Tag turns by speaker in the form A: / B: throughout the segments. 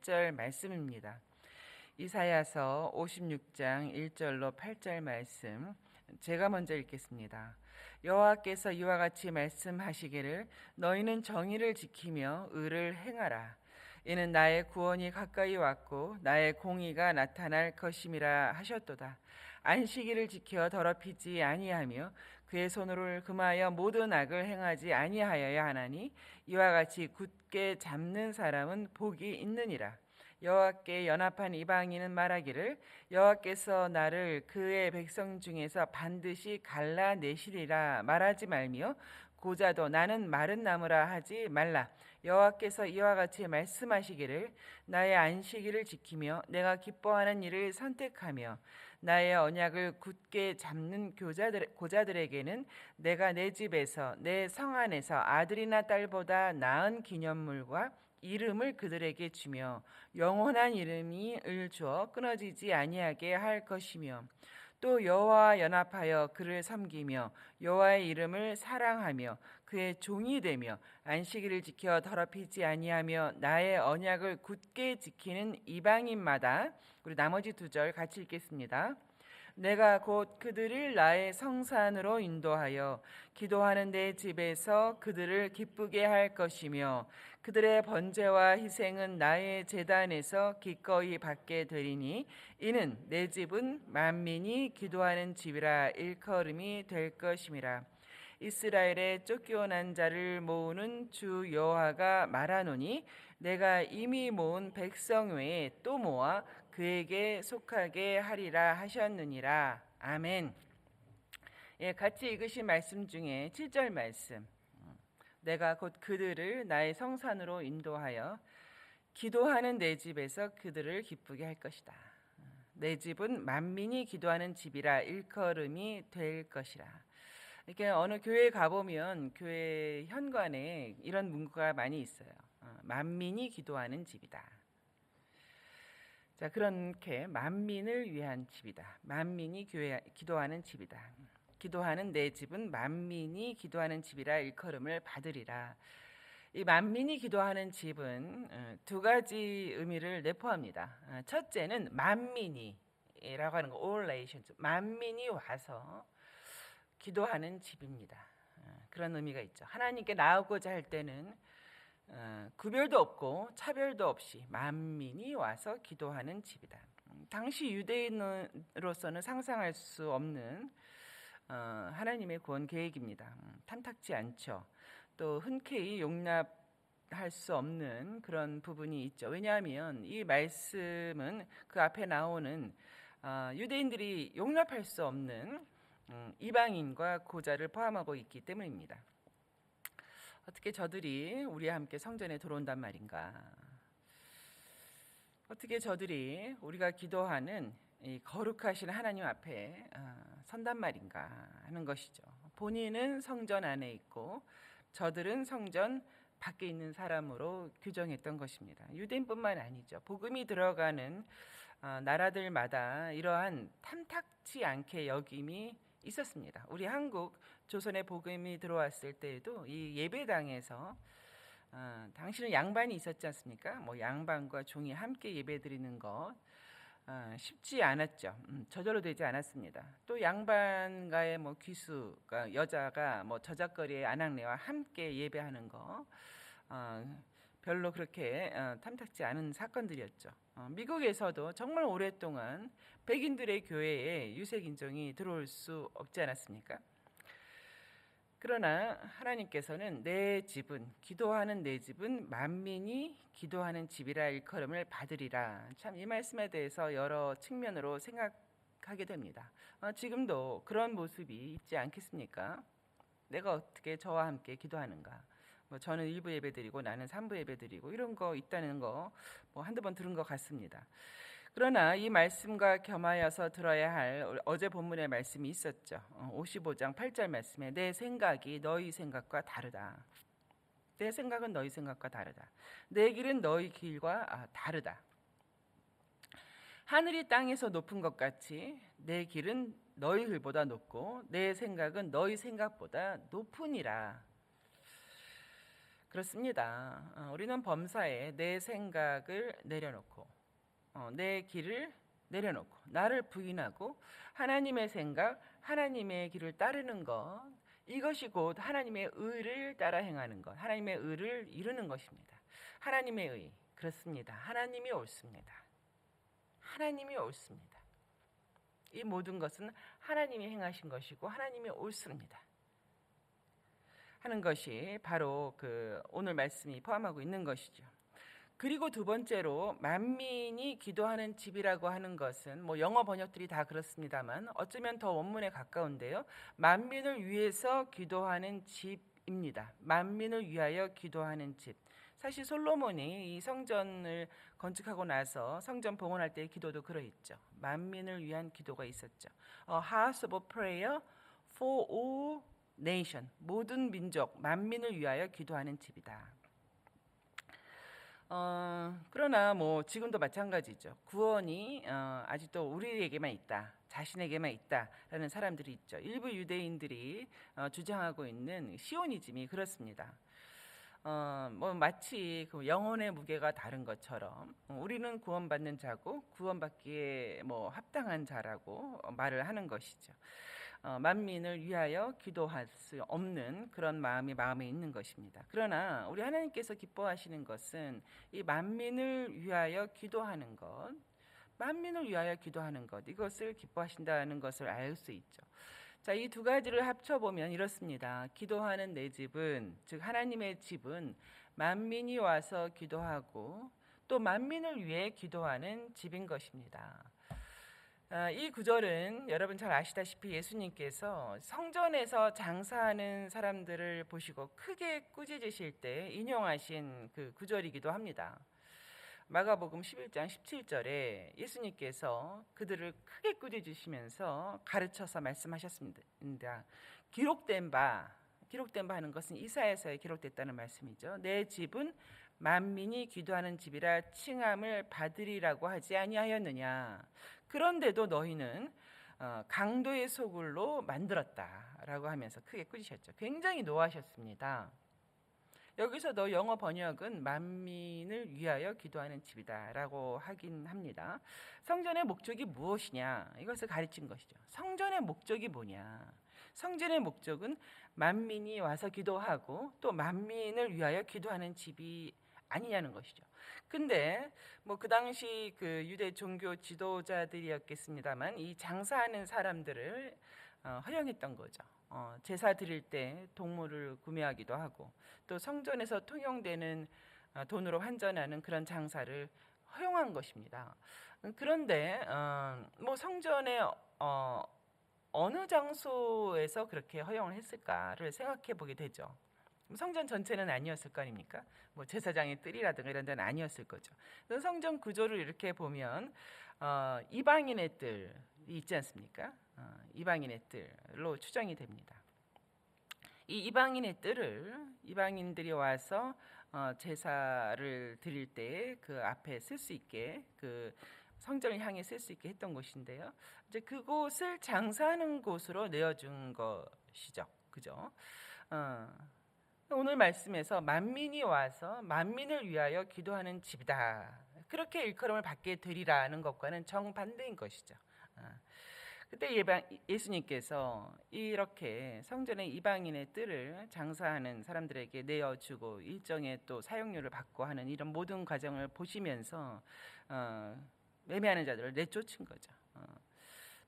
A: 8절 말씀입니다. 이사야서 56장 1절로 8절 말씀, 제가 먼저 읽겠습니다. 여호와께서 이와 같이 말씀하시기를 너희는 정의를 지키며 의를 행하라. 이는 나의 구원이 가까이 왔고 나의 공의가 나타날 것임이라 하셨도다. 안식일을 지켜 더럽히지 아니하며 그의 손으로 금하여 모든 악을 행하지 아니하여야 하나니 이와 같이 굳게 잡는 사람은 복이 있느니라. 여호와께 연합한 이방인은 말하기를 여호와께서 나를 그의 백성 중에서 반드시 갈라내시리라 말하지 말며 고자도 나는 마른 나무라 하지 말라. 여호와께서 이와 같이 말씀하시기를 나의 안식일을 지키며 내가 기뻐하는 일을 선택하며 나의 언약을 굳게 잡는 고자들에게는 내가 내 집에서 내 성 안에서 아들이나 딸보다 나은 기념물과 이름을 그들에게 주며 영원한 이름이 을 주어 끊어지지 아니하게 할 것이며 또 여호와와 연합하여 그를 섬기며 여호와의 이름을 사랑하며 그의 종이 되며 안식일을 지켜 더럽히지 아니하며 나의 언약을 굳게 지키는 이방인마다, 우리 나머지 2절 같이 읽겠습니다. 내가 곧 그들을 나의 성산으로 인도하여 기도하는 내 집에서 그들을 기쁘게 할 것이며 그들의 번제와 희생은 나의 제단에서 기꺼이 받게 되리니 이는 내 집은 만민이 기도하는 집이라 일컬음이 될 것임이라. 이스라엘의 쫓겨난 자를 모으는 주 여호와가 말하노니 내가 이미 모은 백성 외에 또 모아 그에게 속하게 하리라 하셨느니라. 아멘. 예, 같이 읽으신 말씀 중에 7절 말씀. 내가 곧 그들을 나의 성산으로 인도하여 기도하는 내 집에서 그들을 기쁘게 할 것이다. 내 집은 만민이 기도하는 집이라 일컬음이 될 것이라. 이렇게 어느 교회에 가보면 교회 현관에 이런 문구가 많이 있어요. 만민이 기도하는 집이다. 자, 그렇게 만민을 위한 집이다. 만민이 기도하는 집이다. 기도하는 내 집은 만민이 기도하는 집이라 일컬음을 받으리라. 이 만민이 기도하는 집은 2가지 의미를 내포합니다. 첫째는 만민이라고 하는 거, all nations, 만민이 와서 기도하는 집입니다. 그런 의미가 있죠. 하나님께 나오고자 할 때는 구별도 없고 차별도 없이 만민이 와서 기도하는 집이다. 당시 유대인으로서는 상상할 수 없는 하나님의 구원 계획입니다. 탐탁지 않죠. 또 흔쾌히 용납할 수 없는 그런 부분이 있죠. 왜냐하면 이 말씀은 그 앞에 나오는 유대인들이 용납할 수 없는 이방인과 고자를 포함하고 있기 때문입니다. 어떻게 저들이 우리와 함께 성전에 들어온단 말인가? 어떻게 저들이 우리가 기도하는 이 거룩하신 하나님 앞에 선단 말인가 하는 것이죠. 본인은 성전 안에 있고 저들은 성전 밖에 있는 사람으로 규정했던 것입니다. 유대인뿐만 아니죠. 복음이 들어가는 나라들마다 이러한 탐탁치 않게 여김이 있었습니다. 우리 한국 조선의 복음이 들어왔을 때에도 이 예배당에서 당시는 양반이 있었지 않습니까? 뭐 양반과 종이 함께 예배드리는 것 쉽지 않았죠. 저절로 되지 않았습니다. 또 양반과의 뭐 귀수가 여자가 뭐 저작거리의 아낙네와 함께 예배하는 거 별로 그렇게 탐탁지 않은 사건들이었죠. 미국에서도 정말 오랫동안 백인들의 교회에 유색인종이 들어올 수 없지 않았습니까? 그러나 하나님께서는 내 집은, 기도하는 내 집은 만민이 기도하는 집이라 일컬음을 받으리라. 참 이 말씀에 대해서 여러 측면으로 생각하게 됩니다. 지금도 그런 모습이 있지 않겠습니까? 내가 어떻게 저와 함께 기도하는가? 뭐 저는 1부 예배 드리고 나는 3부 예배 드리고 이런 거 있다는 거 뭐 한두 번 들은 것 같습니다. 그러나 이 말씀과 겸하여서 들어야 할 어제 본문의 말씀이 있었죠. 55장 8절 말씀에 내 생각이 너희 생각과 다르다. 내 생각은 너희 생각과 다르다. 내 길은 너희 길과 다르다. 하늘이 땅에서 높은 것 같이 내 길은 너희 길보다 높고 내 생각은 너희 생각보다 높으니라. 그렇습니다. 우리는 범사에 내 생각을 내려놓고 내 길을 내려놓고 나를 부인하고 하나님의 생각, 하나님의 길을 따르는 것, 이것이 곧 하나님의 의를 따라 행하는 것, 하나님의 의를 이루는 것입니다. 하나님의 의, 그렇습니다. 하나님이 옳습니다. 하나님이 옳습니다. 이 모든 것은 하나님이 행하신 것이고 하나님이 옳습니다 하는 것이 바로 오늘 말씀이 포함하고 있는 것이죠. 그리고 두 번째로 만민이 기도하는 집이라고 하는 것은 영어 번역들이 다 그렇습니다만 어쩌면 더 원문에 가까운데요. 만민을 위해서 기도하는 집입니다. 만민을 위하여 기도하는 집. 사실 솔로몬이 이 성전을 건축하고 나서 성전 봉헌할 때의 기도도 그러했죠. 만민을 위한 기도가 있었죠. A house of prayer for all nation. 모든 민족, 만민을 위하여 기도하는 집이다. 그러나 지금도 마찬가지죠. 구원이 아직도 우리에게만 있다, 자신에게만 있다라는 사람들이 있죠. 일부 유대인들이 주장하고 있는 시오니즘이 그렇습니다. 마치 영혼의 무게가 다른 것처럼 우리는 구원받는 자고 구원받기에 합당한 자라고 말을 하는 것이죠. 만민을 위하여 기도할 수 없는 그런 마음에 있는 것입니다. 그러나 우리 하나님께서 기뻐하시는 것은 이 만민을 위하여 기도하는 것, 만민을 위하여 기도하는 것, 이것을 기뻐하신다는 것을 알 수 있죠. 자, 이 두 가지를 합쳐보면 이렇습니다. 기도하는 내 집은, 즉 하나님의 집은 만민이 와서 기도하고 또 만민을 위해 기도하는 집인 것입니다. 이 구절은 여러분 잘 아시다시피 예수님께서 성전에서 장사하는 사람들을 보시고 크게 꾸짖으실 때 인용하신 그 구절이기도 합니다. 마가복음 11장 17절에 예수님께서 그들을 크게 꾸짖으시면서 가르쳐서 말씀하셨습니다. 기록된 바 하는 것은 이사야서에 기록됐다는 말씀이죠. 내 집은 만민이 기도하는 집이라 칭함을 받으리라고 하지 아니하였느냐. 그런데도 너희는 강도의 소굴로 만들었다라고 하면서 크게 꾸짖으셨죠. 굉장히 노하셨습니다. 여기서도 영어 번역은 만민을 위하여 기도하는 집이다라고 하긴 합니다. 성전의 목적이 무엇이냐, 이것을 가르친 것이죠. 성전의 목적이 뭐냐? 성전의 목적은 만민이 와서 기도하고 또 만민을 위하여 기도하는 집이 아니냐는 것이죠. 근데 그 당시 유대 종교 지도자들이었겠습니다만 이 장사하는 사람들을 허용했던 거죠. 제사 드릴 때 동물을 구매하기도 하고 또 성전에서 통용되는 돈으로 환전하는 그런 장사를 허용한 것입니다. 그런데 성전의 어느 장소에서 그렇게 허용을 했을까를 생각해 보게 되죠. 성전 전체는 아니었을 거 아닙니까? 제사장의 뜰이라든가 이런 데는 아니었을 거죠. 성전 구조를 이렇게 보면 이방인의 뜰이 있지 않습니까? 이방인의 뜰로 추정이 됩니다. 이 이방인의 뜰을 이방인들이 와서 제사를 드릴 때 그 앞에 쓸 수 있게 성전을 향해 쓸 수 있게 했던 곳인데요. 이제 그곳을 장사하는 곳으로 내어준 것이죠. 그죠? 오늘 말씀에서 만민이 와서 만민을 위하여 기도하는 집이다. 그렇게 일컬음을 받게 되리라는 것과는 정반대인 것이죠. 그때 예수님께서 이렇게 성전의 이방인의 뜰을 장사하는 사람들에게 내어주고 일정의 또 사용료를 받고 하는 이런 모든 과정을 보시면서 매매하는 자들을 내쫓은 거죠.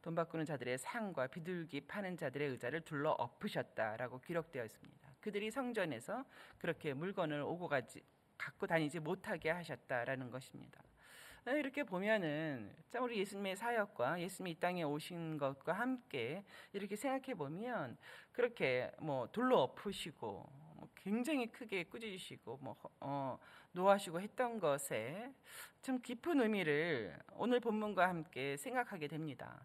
A: 돈 바꾸는 자들의 상과 비둘기 파는 자들의 의자를 둘러 엎으셨다라고 기록되어 있습니다. 그들이 성전에서 그렇게 물건을 갖고 다니지 못하게 하셨다라는 것입니다. 이렇게 보면은 참 우리 예수님의 사역과 예수님이 이 땅에 오신 것과 함께 이렇게 생각해 보면 그렇게 돌로 엎으시고 굉장히 크게 꾸짖으시고 노하시고 했던 것에 참 깊은 의미를 오늘 본문과 함께 생각하게 됩니다.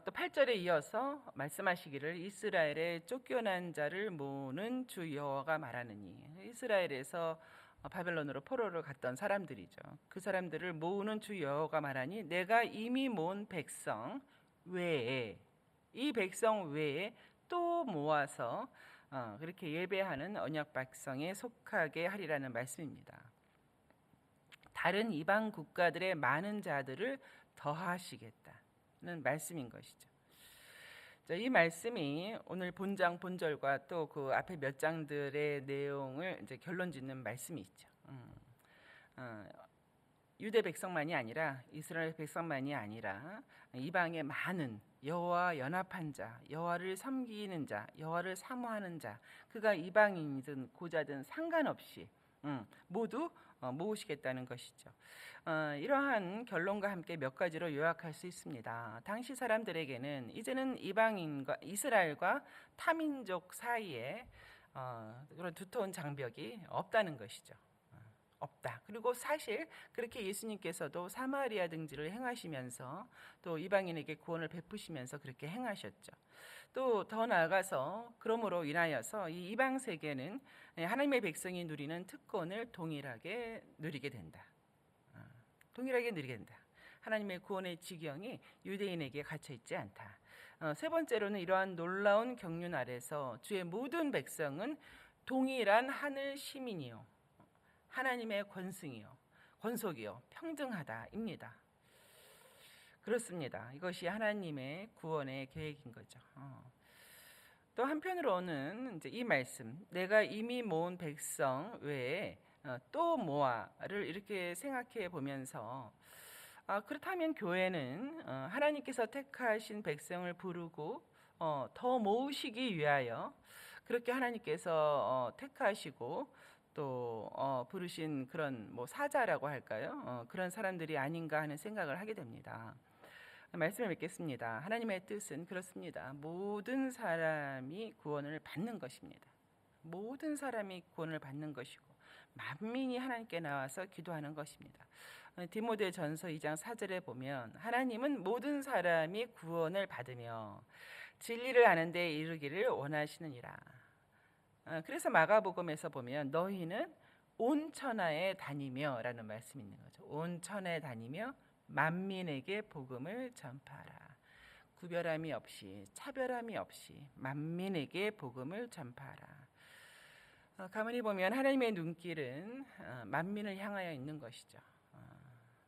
A: 또 8절에 이어서 말씀하시기를 이스라엘의 쫓겨난 자를 모으는 주 여호와가 말하느니, 이스라엘에서 바벨론으로 포로를 갔던 사람들이죠. 그 사람들을 모으는 주 여호와가 말하니 내가 이미 모은 백성 외에, 이 백성 외에 또 모아서 그렇게 예배하는 언약 백성에 속하게 하리라는 말씀입니다. 다른 이방 국가들의 많은 자들을 더하시겠다는 말씀인 것이죠. 자, 이 말씀이 오늘 본장 본절과 또 그 앞에 몇 장들의 내용을 이제 결론 짓는 말씀이 있죠. 유대 백성만이 아니라 이스라엘 백성만이 아니라 이방의 많은 여호와 연합한 자, 여호와를 섬기는 자, 여호와를 사모하는 자, 그가 이방인이든 고자든 상관없이 모두 모으시겠다는 것이죠. 이러한 결론과 함께 몇 가지로 요약할 수 있습니다. 당시 사람들에게는 이제는 이방인과 이스라엘과 타민족 사이에 그런 두터운 장벽이 없다는 것이죠. 없다. 그리고 사실 그렇게 예수님께서도 사마리아 등지를 행하시면서 또 이방인에게 구원을 베푸시면서 그렇게 행하셨죠. 또 더 나아가서 그러므로 인하여서 이 이방 세계는 하나님의 백성이 누리는 특권을 동일하게 누리게 된다. 동일하게 누리게 된다. 하나님의 구원의 지경이 유대인에게 갇혀 있지 않다. 세 번째로는 이러한 놀라운 경륜 아래서 주의 모든 백성은 동일한 하늘 시민이요, 하나님의 권속이요, 평등하다입니다. 그렇습니다. 이것이 하나님의 구원의 계획인 거죠. 또 한편으로는 이제 이 말씀, 내가 이미 모은 백성 외에 또 모아를 이렇게 생각해 보면서 그렇다면 교회는 하나님께서 택하신 백성을 부르고 더 모으시기 위하여 그렇게 하나님께서 택하시고 또 부르신 그런 뭐 사자라고 할까요? 그런 사람들이 아닌가 하는 생각을 하게 됩니다. 말씀을 맺겠습니다. 하나님의 뜻은 그렇습니다. 모든 사람이 구원을 받는 것입니다. 모든 사람이 구원을 받는 것이고 만민이 하나님께 나와서 기도하는 것입니다. 디모데전서 2장 4절에 보면 하나님은 모든 사람이 구원을 받으며 진리를 아는 데 이르기를 원하시느니라. 그래서 마가복음에서 보면 너희는 온 천하에 다니며 라는 말씀이 있는 거죠. 온 천하에 다니며 만민에게 복음을 전파하라. 구별함이 없이 차별함이 없이 만민에게 복음을 전파하라. 가만히 보면 하나님의 눈길은 만민을 향하여 있는 것이죠.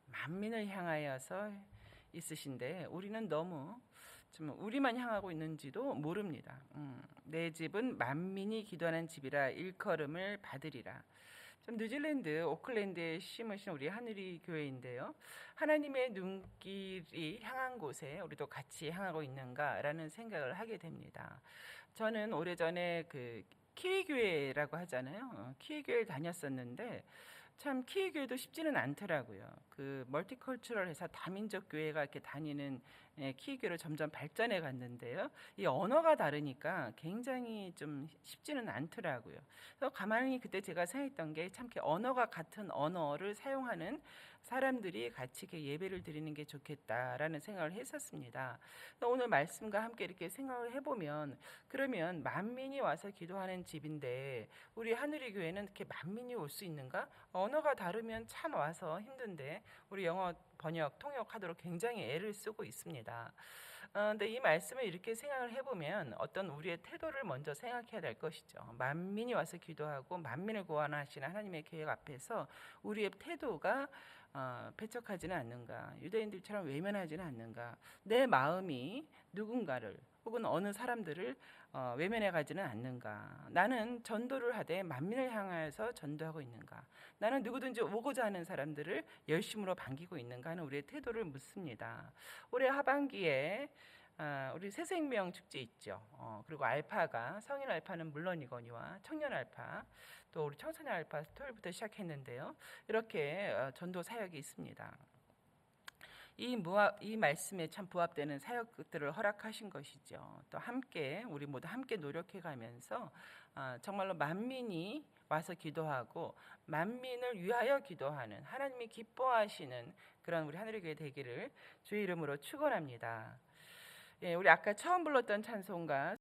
A: 만민을 향하여서 있으신데 우리는 너무 좀 우리만 향하고 있는지도 모릅니다. 내 집은 만민이 기도하는 집이라 일컬음을 받으리라. 좀 뉴질랜드 오클랜드에 심으신 우리 하늘이 교회인데요. 하나님의 눈길이 향한 곳에 우리도 같이 향하고 있는가라는 생각을 하게 됩니다. 저는 오래전에 그 키위교회라고 하잖아요. 키위교회를 다녔었는데 참 키위교회도 쉽지는 않더라고요. 그 멀티컬처럴해서 다민족 교회가 이렇게 다니는 키위교회로 점점 발전해 갔는데요. 이 언어가 다르니까 굉장히 좀 쉽지는 않더라고요. 그래서 가만히 그때 제가 생각했던 게 참 이렇게 언어가 같은 언어를 사용하는 사람들이 같이 이렇게 예배를 드리는 게 좋겠다라는 생각을 했었습니다. 오늘 말씀과 함께 이렇게 생각을 해보면 그러면 만민이 와서 기도하는 집인데 우리 하늘의 교회는 이렇게 만민이 올 수 있는가? 언어가 다르면 참 와서 힘든데 우리 영어 번역, 통역하도록 굉장히 애를 쓰고 있습니다. 근데 이 말씀을 이렇게 생각을 해보면 어떤 우리의 태도를 먼저 생각해야 될 것이죠. 만민이 와서 기도하고 만민을 구원하시는 하나님의 계획 앞에서 우리의 태도가 배척하지는 않는가, 유대인들처럼 외면하지는 않는가, 내 마음이 누군가를 혹은 어느 사람들을 외면해 가지는 않는가, 나는 전도를 하되 만민을 향하여서 전도하고 있는가, 나는 누구든지 오고자 하는 사람들을 열심으로 반기고 있는가 하는 우리의 태도를 묻습니다. 올해 하반기에 우리 새생명 축제 있죠. 그리고 알파가 성인 알파는 물론이거니와 청년 알파 또 우리 청소년 알파 토요일부터 시작했는데요. 이렇게 전도 사역이 있습니다. 이 말씀에 참 부합되는 사역들을 허락하신 것이죠. 또 함께 우리 모두 함께 노력해가면서 정말로 만민이 와서 기도하고 만민을 위하여 기도하는 하나님이 기뻐하시는 그런 우리 하늘의 교회 되기를 주의 이름으로 축원합니다. 예, 우리 아까 처음 불렀던 찬송가